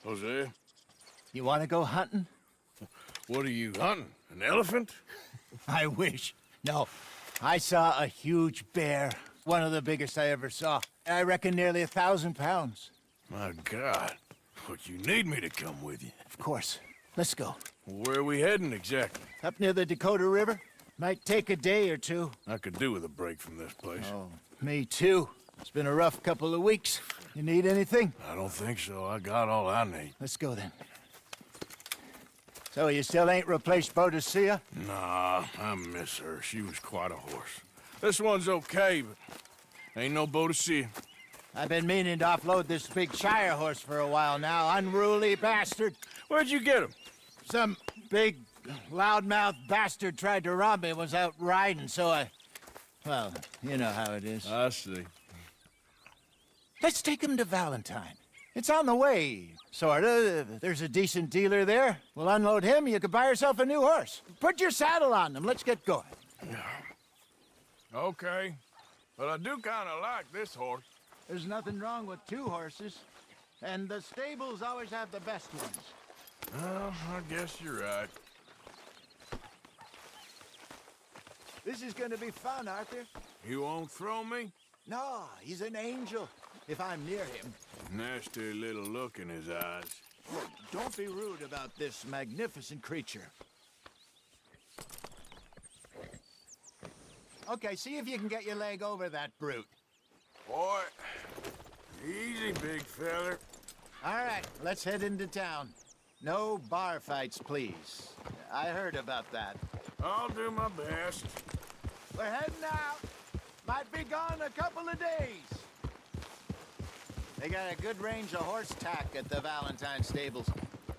Jose, You want to go hunting? what are you hunting? An elephant? I wish. No, I saw a huge bear. One of the biggest I ever saw. I reckon nearly 1,000 pounds. My God. But you need me to come with you. Of course. Let's go. Where are we heading exactly? Up near the Dakota River. Might take a day or two. I could do with a break from this place. Oh, me too. It's been a rough couple of weeks. You need anything? I don't think so. I got all I need. Let's go then. So you still ain't replaced Boadicea? Nah, I miss her. She was quite a horse. This one's okay, but ain't no Boadicea. I've been meaning to offload this big Shire horse for a while now. Unruly bastard. Where'd you get him? Some big, loudmouth bastard tried to rob me and was out riding, so I... Well, you know how it is. I see. Let's take him to Valentine. It's on the way, sorta. There's a decent dealer there. We'll unload him, you could buy yourself a new horse. Put your saddle on him, let's get going. Okay. But I do kind of like this horse. There's nothing wrong with two horses. And the stables always have the best ones. Well, I guess you're right. This is gonna be fun, Arthur. You won't throw me? No, he's an angel, if I'm near him. Nasty little look in his eyes. Look, don't be rude about this magnificent creature. Okay, see if you can get your leg over that brute. Boy, easy, big feller. All right, let's head into town. No bar fights, please. I heard about that. I'll do my best. We're heading out. Might be gone a couple of days. They got a good range of horse tack at the Valentine stables.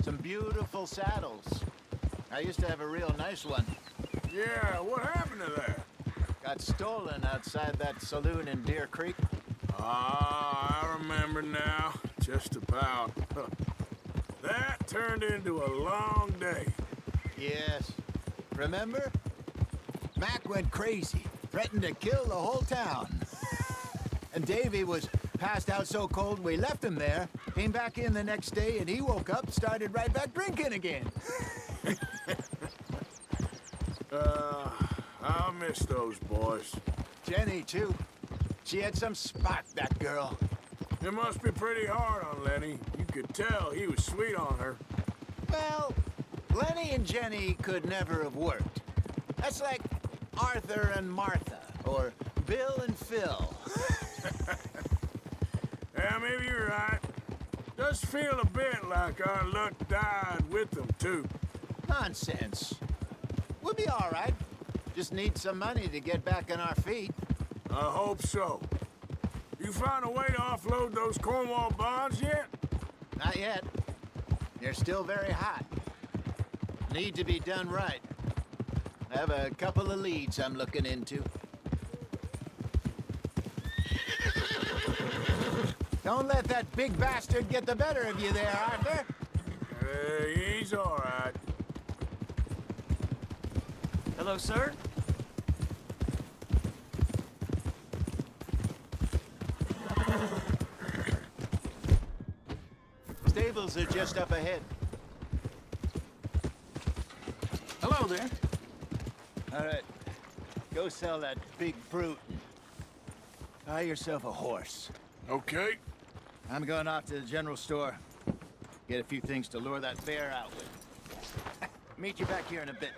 Some beautiful saddles. I used to have a real nice one. Yeah, what happened to that? Got stolen outside that saloon in Deer Creek. Ah, I remember now. Just about. That turned into a long day. Yes. Remember? Mac went crazy, threatened to kill the whole town. And Davy was passed out so cold we left him there, came back in the next day, and he woke up, started right back drinking again. I'll miss those boys. Jenny, too. She had some spot, that girl. It must be pretty hard on Lenny. You could tell he was sweet on her. Well, Lenny and Jenny could never have worked. That's like Arthur and Martha, or Bill and Phil. Yeah, maybe you're right. Does feel a bit like our luck died with them, too. Nonsense. We'll be all right. Just need some money to get back on our feet. I hope so. You found a way to offload those Cornwall bonds yet? Not yet. They're still very hot. Need to be done right. I have a couple of leads I'm looking into. Don't let that big bastard get the better of you there, Arthur. He's all right. Hello, sir? Stables are just up ahead. Hello there. All right. Go sell that big brute. Buy yourself a horse. Okay. I'm going off to the general store. Get a few things to lure that bear out with. Meet you back here in a bit.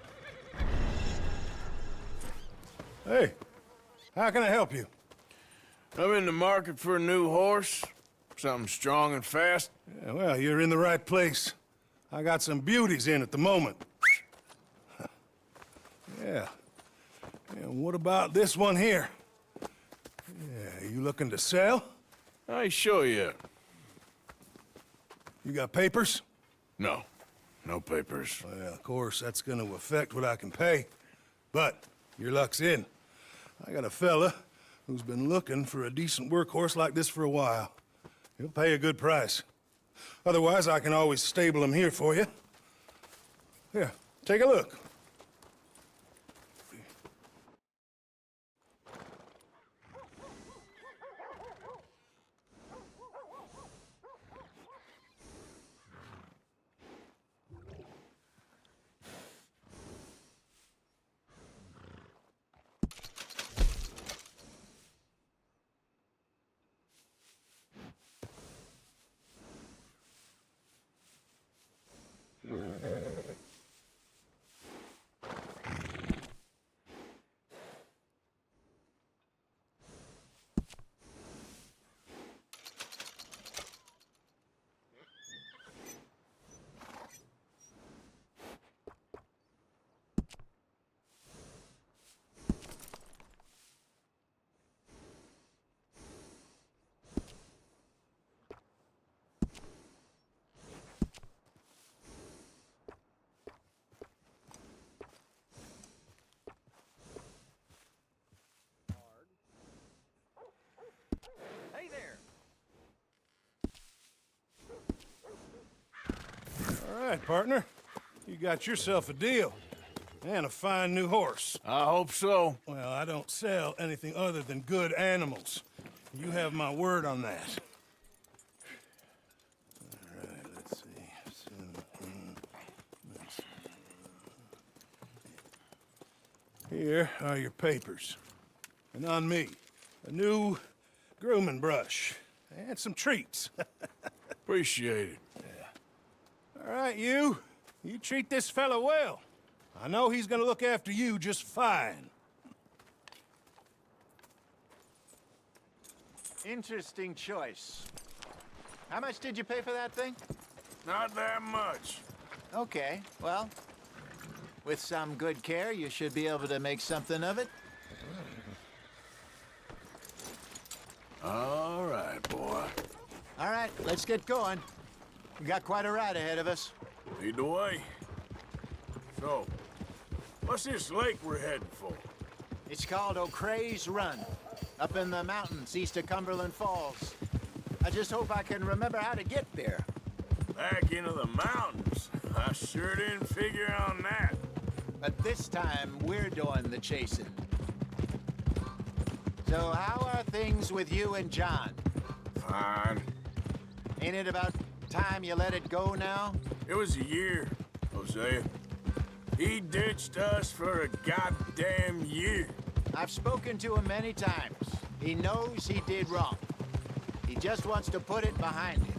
Hey, how can I help you? I'm in the market for a new horse. Something strong and fast. Yeah, well, you're in the right place. I got some beauties in at the moment. Yeah. And what about this one here? Yeah, you looking to sell? I show you. You got papers? No. No papers. Well, of course, that's gonna affect what I can pay. But your luck's in. I got a fella who's been looking for a decent workhorse like this for a while. He'll pay a good price. Otherwise, I can always stable him here for you. Here, take a look. All right, partner. You got yourself a deal. And a fine new horse. I hope so. Well, I don't sell anything other than good animals. You have my word on that. All right, let's see. Here are your papers. And on me, a new grooming brush. And some treats. Appreciate it. All right, you. You treat this fella well. I know he's gonna look after you just fine. Interesting choice. How much did you pay for that thing? Not that much. Okay, well, with some good care, you should be able to make something of it. All right, boy. All right, let's get going. We got quite a ride ahead of us. Lead the way. So, what's this lake we're heading for? It's called O'Creagh's Run, up in the mountains east of Cumberland Falls. I just hope I can remember how to get there. Back into the mountains? I sure didn't figure on that. But this time, we're doing the chasing. So how are things with you and John? Fine. Ain't it about time you let it go now? It was a year, Hosea. He ditched us for a goddamn year. I've spoken to him many times. He knows he did wrong. He just wants to put it behind him.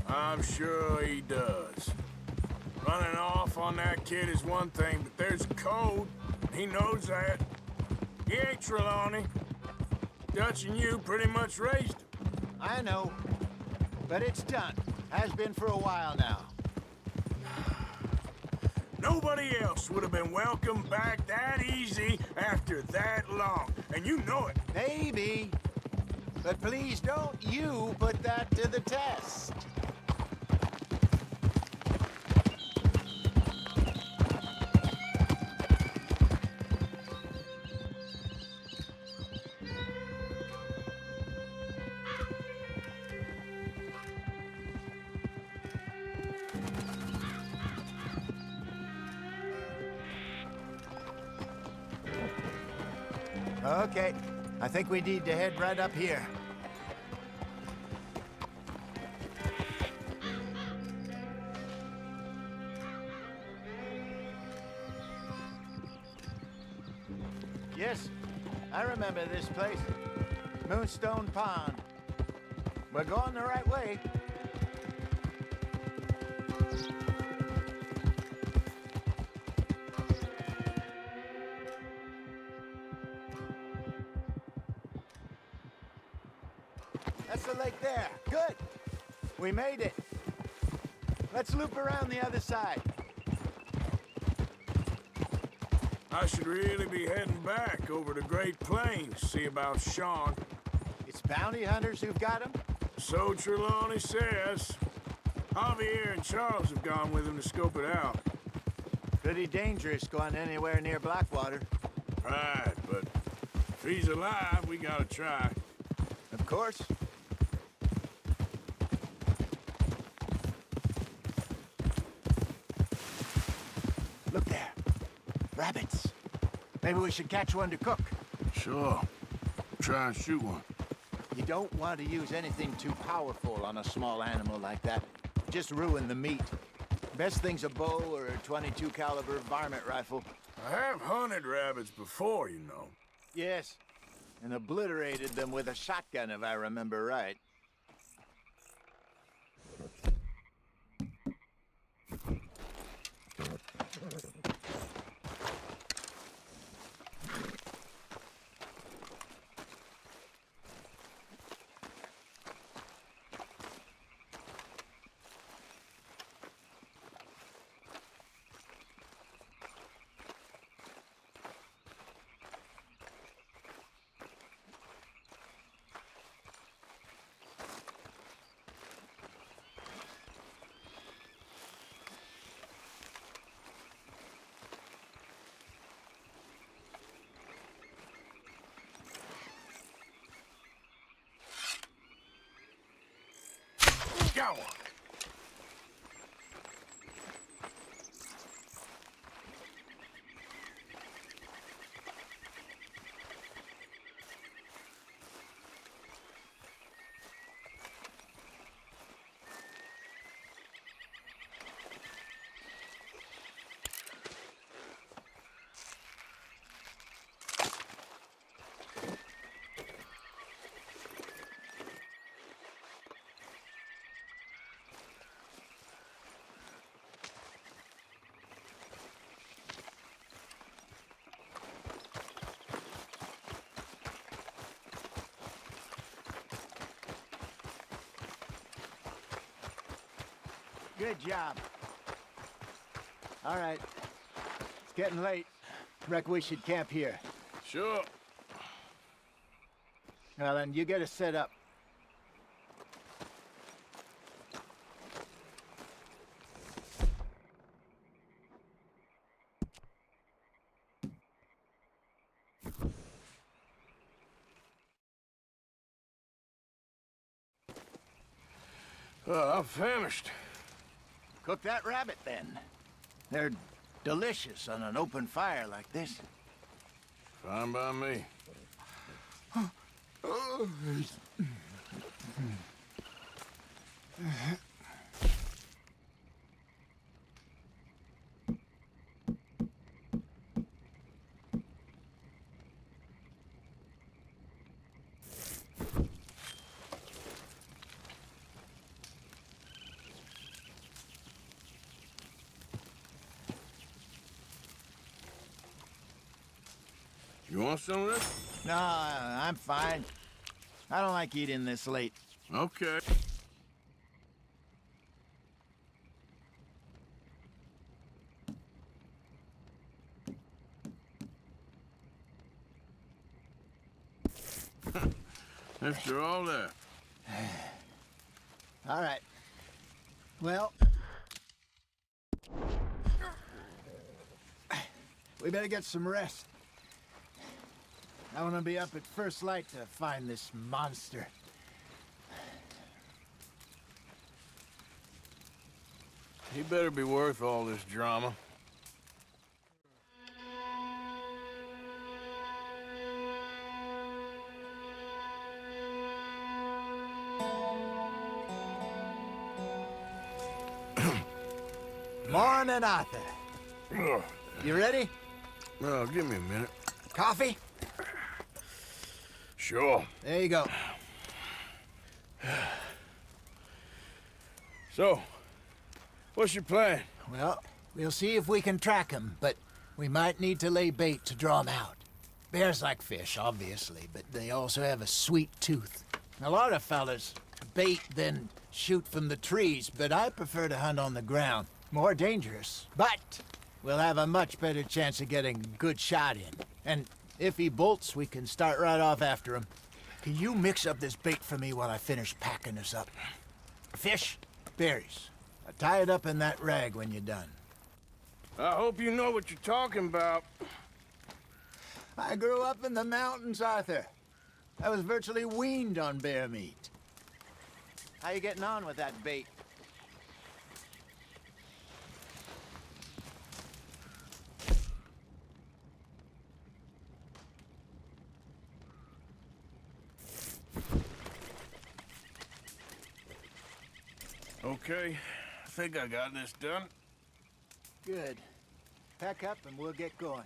I'm sure he does. Running off on that kid is one thing, but there's a code. He knows that. He ain't Trelawney. Dutch and you pretty much raised him. I know, but it's done. Has been for a while now. Nobody else would have been welcomed back that easy after that long, and you know it. Maybe. But please don't you put that to the test. Okay, I think we need to head right up here. Yes, I remember this place. Moonstone Pond. We're going the right way. That's the lake there. Good. We made it. Let's loop around the other side. I should really be heading back over to Great Plains, see about Sean. It's bounty hunters who've got him? So Trelawney says. Javier and Charles have gone with him to scope it out. Pretty dangerous going anywhere near Blackwater. Right, but if he's alive, we gotta try. Of course. Look there. Rabbits. Maybe we should catch one to cook. Sure. Try and shoot one. You don't want to use anything too powerful on a small animal like that. Just ruin the meat. Best thing's a bow or a .22 caliber varmint rifle. I have hunted rabbits before, you know. Yes, and obliterated them with a shotgun if I remember right. Got one. Good job. All right. It's getting late. Reckon we should camp here. Sure. Well, then you get us set up. I'm famished. Cook that rabbit, then. They're delicious on an open fire like this. Fine by me. You want some of this? No, I'm fine. I don't like eating this late. Okay. If they're all there. All right. Well, we better get some rest. I want to be up at first light to find this monster. He better be worth all this drama. Morning, Arthur. You ready? Well, give me a minute. Coffee? Sure. There you go. So, what's your plan? Well, we'll see if we can track him, but we might need to lay bait to draw him out. Bears like fish, obviously, but they also have a sweet tooth. A lot of fellas bait, then shoot from the trees, but I prefer to hunt on the ground. More dangerous, but we'll have a much better chance of getting a good shot in. And if he bolts, we can start right off after him. Can you mix up this bait for me while I finish packing this up? Fish, berries. Tie it up in that rag when you're done. I hope you know what you're talking about. I grew up in the mountains, Arthur. I was virtually weaned on bear meat. How you getting on with that bait? Okay, I think I got this done. Good. Pack up and we'll get going.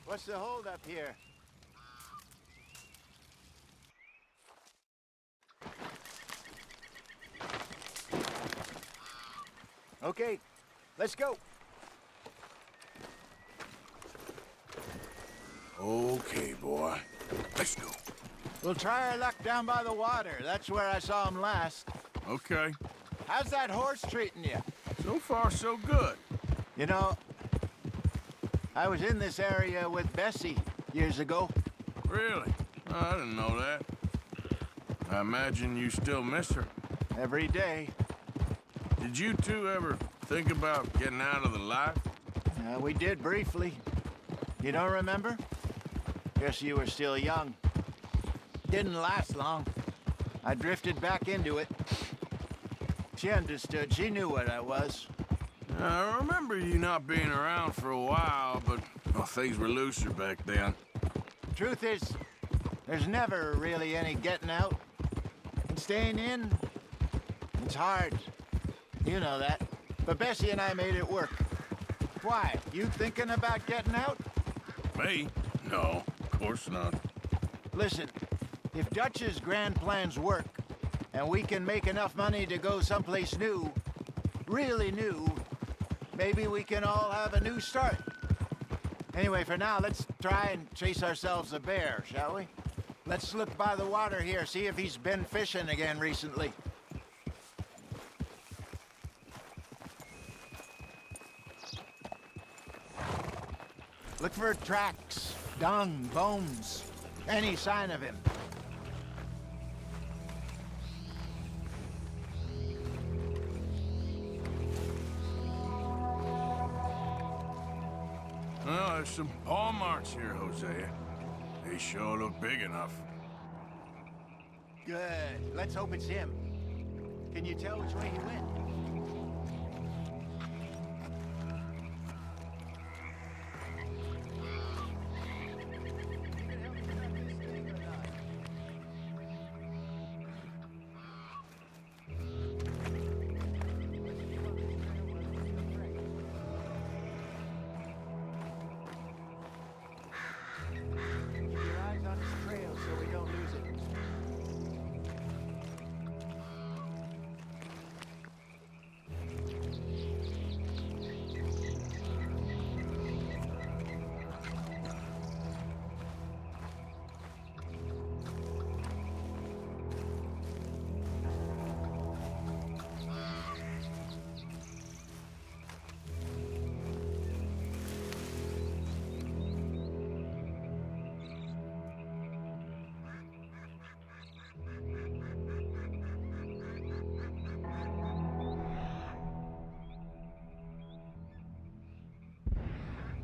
What's the hold up here? Okay, let's go. Okay, boy. Let's go. We'll try our luck down by the water. That's where I saw him last. Okay. How's that horse treating you? So far, so good. You know, I was in this area with Bessie years ago. Really? Oh, I didn't know that. I imagine you still miss her. Every day. Did you two ever think about getting out of the life? We did briefly. You don't remember? Guess you were still young. Didn't last long. I drifted back into it. She understood. She knew what I was. I remember you not being around for a while, but well, things were looser back then. Truth is, there's never really any getting out. And staying in, it's hard. You know that. But Bessie and I made it work. Why? You thinking about getting out? Me? No, of course not. Listen, if Dutch's grand plans work, and we can make enough money to go someplace new, really new, maybe we can all have a new start. Anyway, for now, let's try and chase ourselves a bear, shall we? Let's slip by the water here, see if he's been fishing again recently. Look for tracks, dung, bones, any sign of him. Well, there's some paw marks here, Hosea. They sure look big enough. Good. Let's hope it's him. Can you tell which way he went?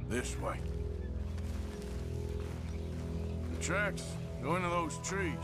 This way. The tracks go into those trees.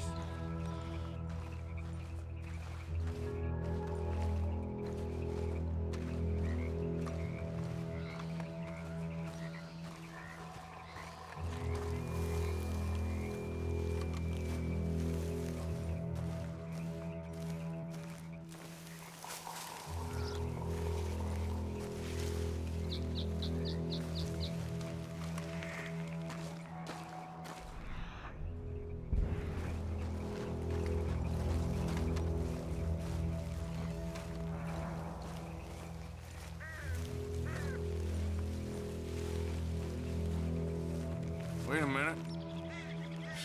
Wait a minute.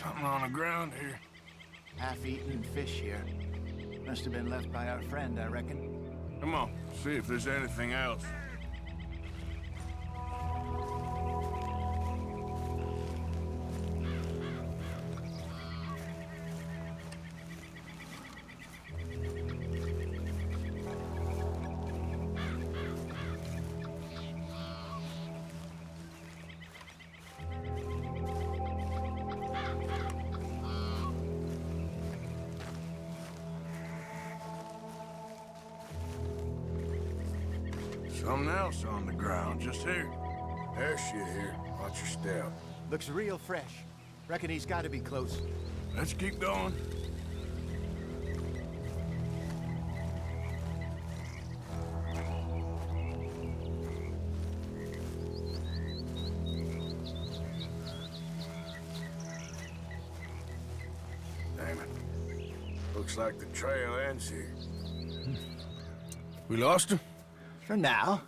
Something on the ground here. Half-eaten fish here. Must have been left by our friend, I reckon. Come on, see if there's anything else. Something else on the ground, just here. There's shit here. Watch your step. Looks real fresh. Reckon he's got to be close. Let's keep going. Damn it. Looks like the trail ends here. We lost him? For now.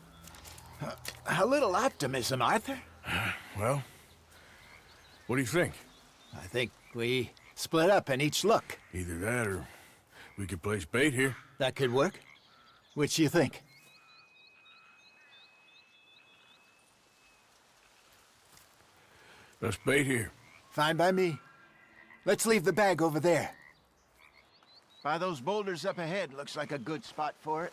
A little optimism, Arthur. Well, what do you think? I think we split up and each look. Either that or we could place bait here. That could work. Which you think? Let's bait here. Fine by me. Let's leave the bag over there. By those boulders up ahead, looks like a good spot for it.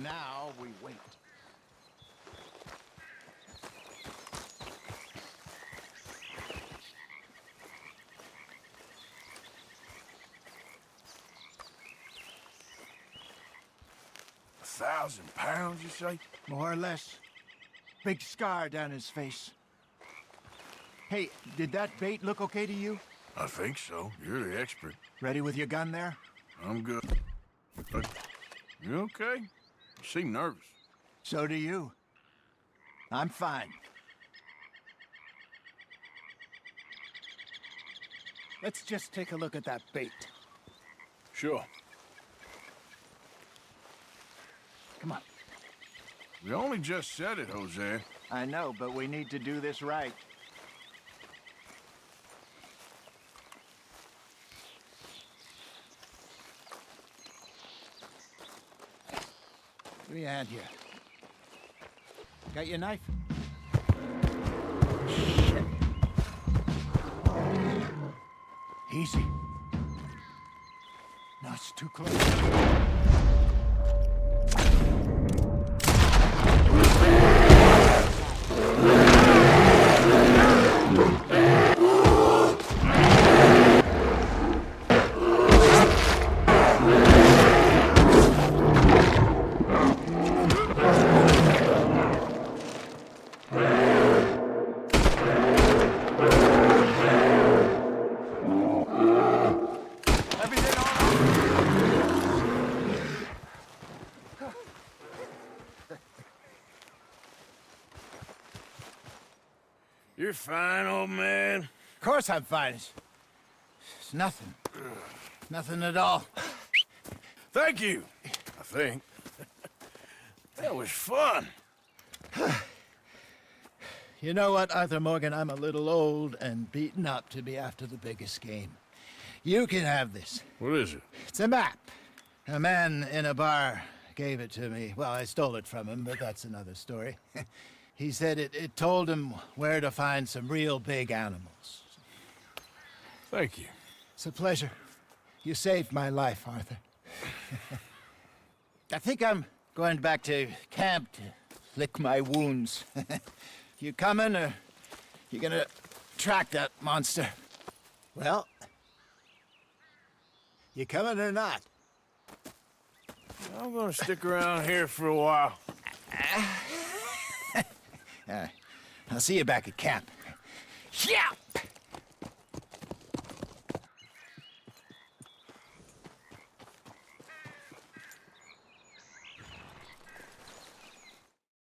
Now we wait. 1,000 pounds, you say? More or less. Big scar down his face. Hey, did that bait look okay to you? I think so. You're the expert. Ready with your gun there? I'm good. But you okay? You seem nervous. So do you. I'm fine. Let's just take a look at that bait. Sure. Come on. We only just said it, Jose. I know, but we need to do this right. Give me a hand here. Got your knife? Shit. Easy. No, it's too close. You're fine, old man. Of course I'm fine. It's nothing. Nothing at all. Thank you, I think. That was fun. You know what, Arthur Morgan? I'm a little old and beaten up to be after the biggest game. You can have this. What is it? It's a map. A man in a bar gave it to me. Well, I stole it from him, but that's another story. He said it told him where to find some real big animals. Thank you. It's a pleasure. You saved my life, Arthur. I think I'm going back to camp to lick my wounds. You coming, or you gonna track that monster? Well, you coming or not? I'm gonna stick around here for a while. I'll see you back at camp. Yeah!